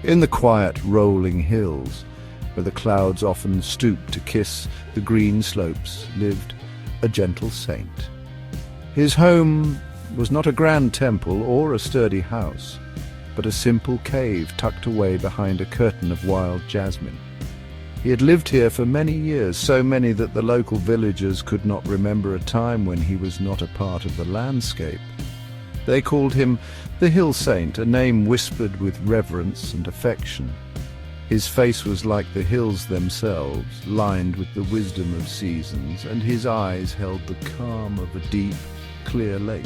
In the quiet, rolling hills, where the clouds often stooped to kiss the green slopes, lived a gentle saint. His home was not a grand temple or a sturdy house, but a simple cave tucked away behind a curtain of wild jasmine. He had lived here for many years, so many that the local villagers could not remember a time when he was not a part of the landscape. They called him the Hill Saint, a name whispered with reverence and affection. His face was like the hills themselves, lined with the wisdom of seasons, and his eyes held the calm of a deep, clear lake.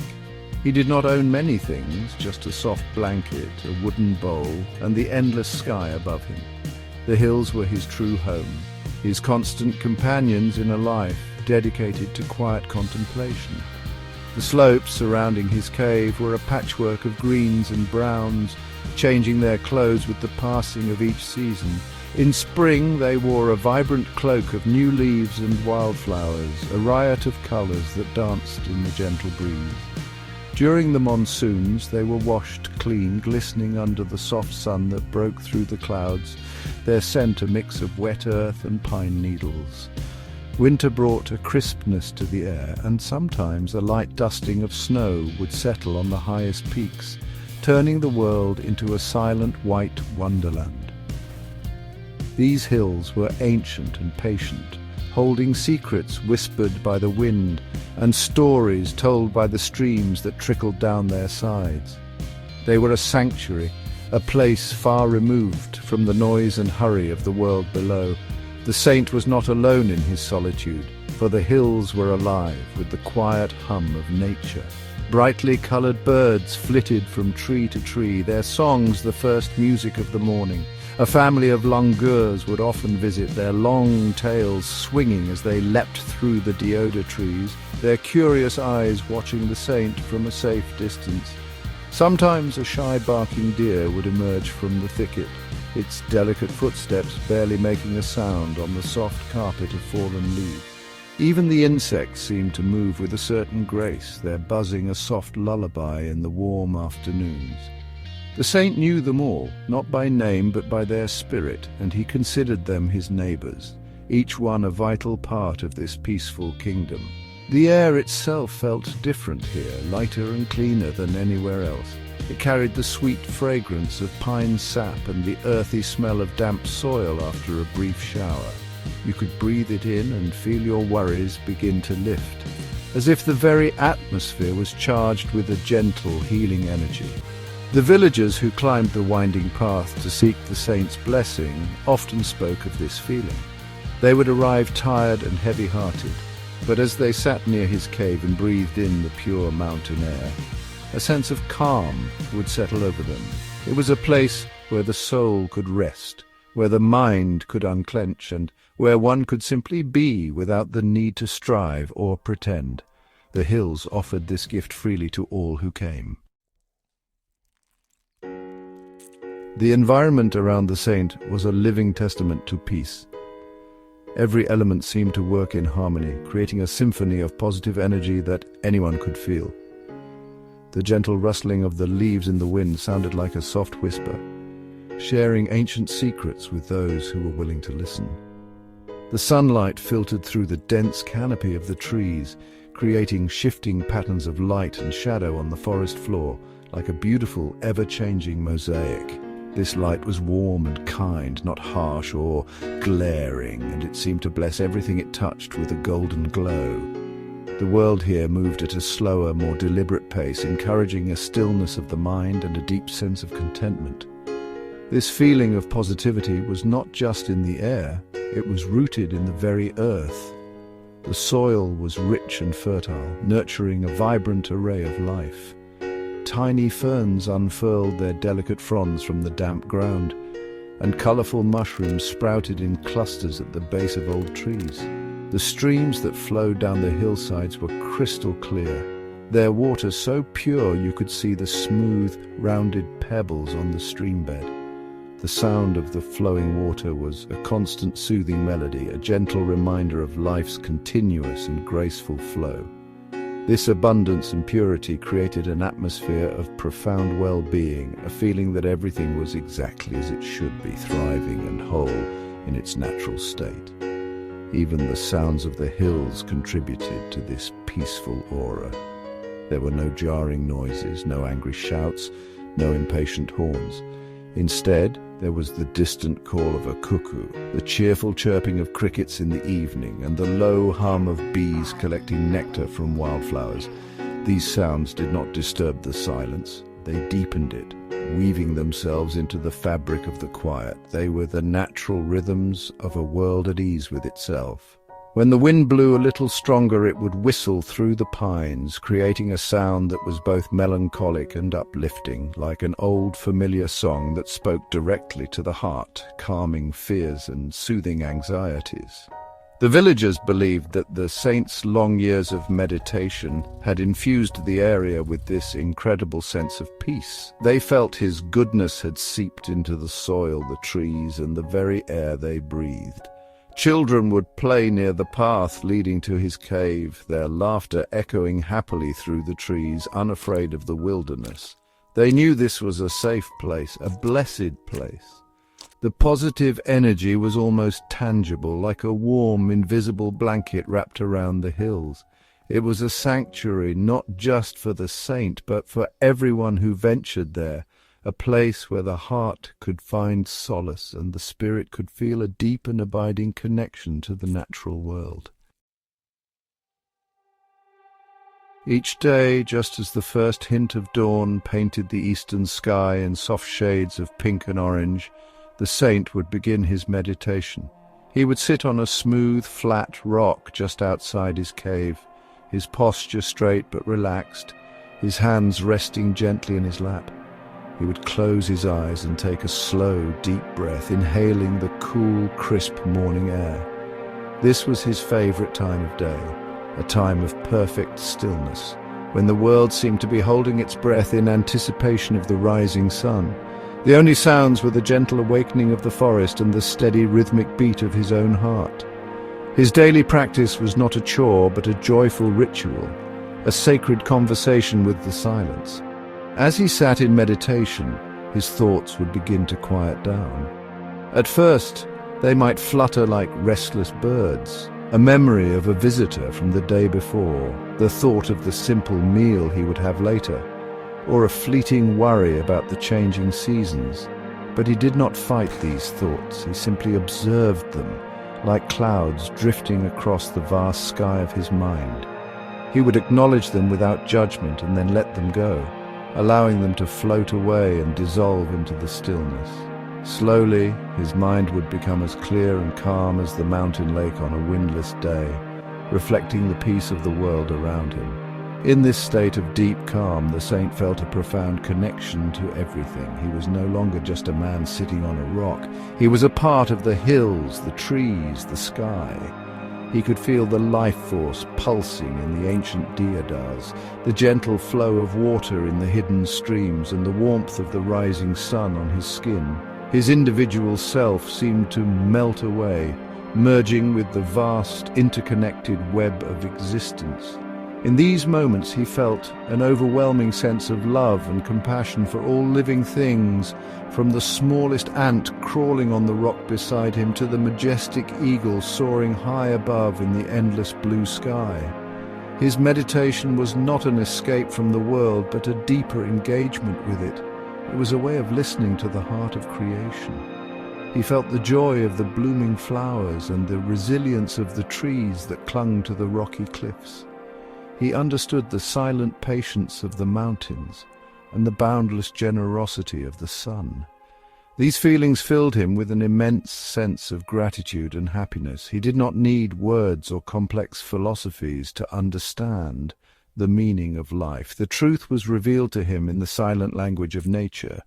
He did not own many things, just a soft blanket, a wooden bowl, and the endless sky above him. The hills were his true home, his constant companions in a life dedicated to quiet contemplation. The slopes surrounding his cave were a patchwork of greens and browns, changing their clothes with the passing of each season. In spring they wore a vibrant cloak of new leaves and wildflowers, a riot of colours that danced in the gentle breeze. During the monsoons they were washed clean, glistening under the soft sun that broke through the clouds, their scent a mix of wet earth and pine needles. Winter brought a crispness to the air, and sometimes a light dusting of snow would settle on the highest peaks, turning the world into a silent white wonderland. These hills were ancient and patient, holding secrets whispered by the wind and stories told by the streams that trickled down their sides. They were a sanctuary, a place far removed from the noise and hurry of the world below. The saint was not alone in his solitude, for the hills were alive with the quiet hum of nature. Brightly coloured birds flitted from tree to tree, their songs the first music of the morning. A family of langurs would often visit, their long tails swinging as they leapt through the deodar trees, their curious eyes watching the saint from a safe distance. Sometimes a shy barking deer would emerge from the thicket, its delicate footsteps barely making a sound on the soft carpet of fallen leaves. Even the insects seemed to move with a certain grace, their buzzing a soft lullaby in the warm afternoons. The saint knew them all, not by name but by their spirit, and he considered them his neighbours, each one a vital part of this peaceful kingdom. The air itself felt different here, lighter and cleaner than anywhere else. It carried the sweet fragrance of pine sap and the earthy smell of damp soil after a brief shower. You could breathe it in and feel your worries begin to lift, as if the very atmosphere was charged with a gentle, healing energy. The villagers who climbed the winding path to seek the saint's blessing often spoke of this feeling. They would arrive tired and heavy-hearted, but as they sat near his cave and breathed in the pure mountain air, a sense of calm would settle over them. It was a place where the soul could rest, where the mind could unclench, and where one could simply be without the need to strive or pretend. The hills offered this gift freely to all who came. The environment around the saint was a living testament to peace. Every element seemed to work in harmony, creating a symphony of positive energy that anyone could feel. The gentle rustling of the leaves in the wind sounded like a soft whisper, sharing ancient secrets with those who were willing to listen. The sunlight filtered through the dense canopy of the trees, creating shifting patterns of light and shadow on the forest floor, like a beautiful, ever-changing mosaic. This light was warm and kind, not harsh or glaring, and it seemed to bless everything it touched with a golden glow. The world here moved at a slower, more deliberate pace, encouraging a stillness of the mind and a deep sense of contentment. This feeling of positivity was not just in the air, it was rooted in the very earth. The soil was rich and fertile, nurturing a vibrant array of life. Tiny ferns unfurled their delicate fronds from the damp ground, and colourful mushrooms sprouted in clusters at the base of old trees. The streams that flowed down the hillsides were crystal clear, their water so pure you could see the smooth, rounded pebbles on the streambed. The sound of the flowing water was a constant soothing melody, a gentle reminder of life's continuous and graceful flow. This abundance and purity created an atmosphere of profound well-being, a feeling that everything was exactly as it should be, thriving and whole in its natural state. Even the sounds of the hills contributed to this peaceful aura. There were no jarring noises, no angry shouts, no impatient horns. Instead, there was the distant call of a cuckoo, the cheerful chirping of crickets in the evening, and the low hum of bees collecting nectar from wildflowers. These sounds did not disturb the silence, they deepened it, weaving themselves into the fabric of the quiet. They were the natural rhythms of a world at ease with itself. When the wind blew a little stronger, it would whistle through the pines, creating a sound that was both melancholic and uplifting, like an old familiar song that spoke directly to the heart, calming fears and soothing anxieties. The villagers believed that the saint's long years of meditation had infused the area with this incredible sense of peace. They felt his goodness had seeped into the soil, the trees, and the very air they breathed. Children would play near the path leading to his cave, their laughter echoing happily through the trees, unafraid of the wilderness. They knew this was a safe place, a blessed place. The positive energy was almost tangible, like a warm, invisible blanket wrapped around the hills. It was a sanctuary not just for the saint, but for everyone who ventured there, a place where the heart could find solace and the spirit could feel a deep and abiding connection to the natural world. Each day, just as the first hint of dawn painted the eastern sky in soft shades of pink and orange, the saint would begin his meditation. He would sit on a smooth, flat rock just outside his cave, his posture straight but relaxed, his hands resting gently in his lap. He would close his eyes and take a slow, deep breath, inhaling the cool, crisp morning air. This was his favorite time of day, a time of perfect stillness, when the world seemed to be holding its breath in anticipation of the rising sun. The only sounds were the gentle awakening of the forest and the steady, rhythmic beat of his own heart. His daily practice was not a chore, but a joyful ritual, a sacred conversation with the silence. As he sat in meditation, his thoughts would begin to quiet down. At first, they might flutter like restless birds, a memory of a visitor from the day before, the thought of the simple meal he would have later, or a fleeting worry about the changing seasons. But he did not fight these thoughts, he simply observed them, like clouds drifting across the vast sky of his mind. He would acknowledge them without judgment and then let them go, allowing them to float away and dissolve into the stillness. Slowly, his mind would become as clear and calm as the mountain lake on a windless day, reflecting the peace of the world around him. In this state of deep calm, the saint felt a profound connection to everything. He was no longer just a man sitting on a rock. He was a part of the hills, the trees, the sky. He could feel the life force pulsing in the ancient deodars, the gentle flow of water in the hidden streams, and the warmth of the rising sun on his skin. His individual self seemed to melt away, merging with the vast, interconnected web of existence. In these moments he felt an overwhelming sense of love and compassion for all living things, from the smallest ant crawling on the rock beside him to the majestic eagle soaring high above in the endless blue sky. His meditation was not an escape from the world, but a deeper engagement with it. It was a way of listening to the heart of creation. He felt the joy of the blooming flowers and the resilience of the trees that clung to the rocky cliffs. He understood the silent patience of the mountains and the boundless generosity of the sun. These feelings filled him with an immense sense of gratitude and happiness. He did not need words or complex philosophies to understand the meaning of life. The truth was revealed to him in the silent language of nature,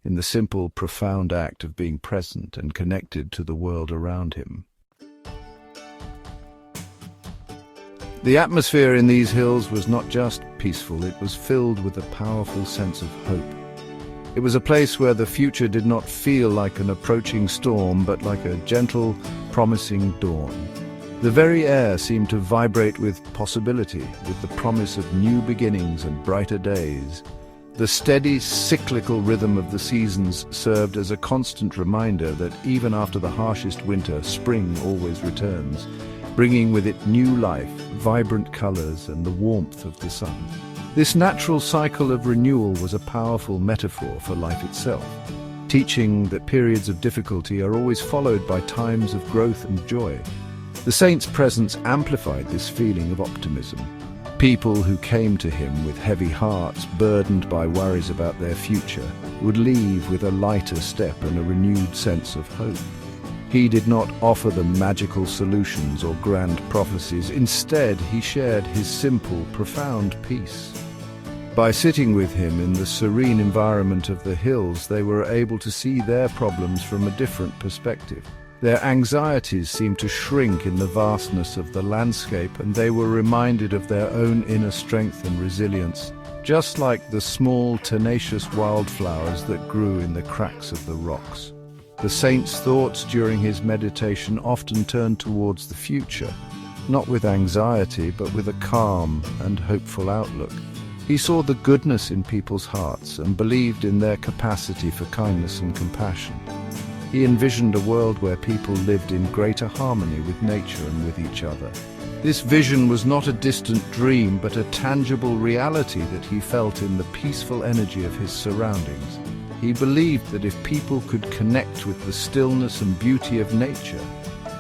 in the simple, profound act of being present and connected to the world around him. The atmosphere in these hills was not just peaceful, it was filled with a powerful sense of hope. It was a place where the future did not feel like an approaching storm, but like a gentle, promising dawn. The very air seemed to vibrate with possibility, with the promise of new beginnings and brighter days. The steady, cyclical rhythm of the seasons served as a constant reminder that even after the harshest winter, spring always returns, bringing with it new life, vibrant colors, and the warmth of the sun. This natural cycle of renewal was a powerful metaphor for life itself, teaching that periods of difficulty are always followed by times of growth and joy. The saint's presence amplified this feeling of optimism. People who came to him with heavy hearts, burdened by worries about their future, would leave with a lighter step and a renewed sense of hope. He did not offer them magical solutions or grand prophecies. Instead, he shared his simple, profound peace. By sitting with him in the serene environment of the hills, they were able to see their problems from a different perspective. Their anxieties seemed to shrink in the vastness of the landscape, and they were reminded of their own inner strength and resilience, just like the small, tenacious wildflowers that grew in the cracks of the rocks. The saint's thoughts during his meditation often turned towards the future, not with anxiety, but with a calm and hopeful outlook. He saw the goodness in people's hearts and believed in their capacity for kindness and compassion. He envisioned a world where people lived in greater harmony with nature and with each other. This vision was not a distant dream, but a tangible reality that he felt in the peaceful energy of his surroundings. He believed that if people could connect with the stillness and beauty of nature,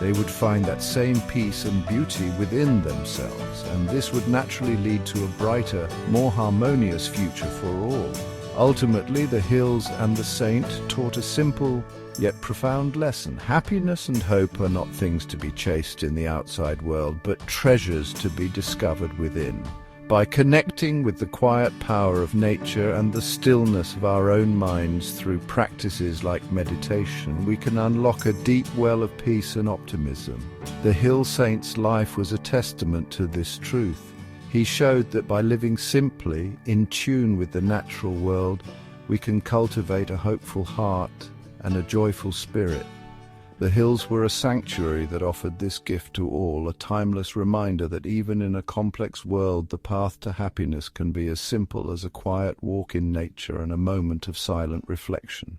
they would find that same peace and beauty within themselves, and this would naturally lead to a brighter, more harmonious future for all. Ultimately, the hills and the saint taught a simple yet profound lesson. Happiness and hope are not things to be chased in the outside world, but treasures to be discovered within. By connecting with the quiet power of nature and the stillness of our own minds through practices like meditation, we can unlock a deep well of peace and optimism. The Hill Saint's life was a testament to this truth. He showed that by living simply, in tune with the natural world, we can cultivate a hopeful heart and a joyful spirit. The hills were a sanctuary that offered this gift to all, a timeless reminder that even in a complex world, the path to happiness can be as simple as a quiet walk in nature and a moment of silent reflection.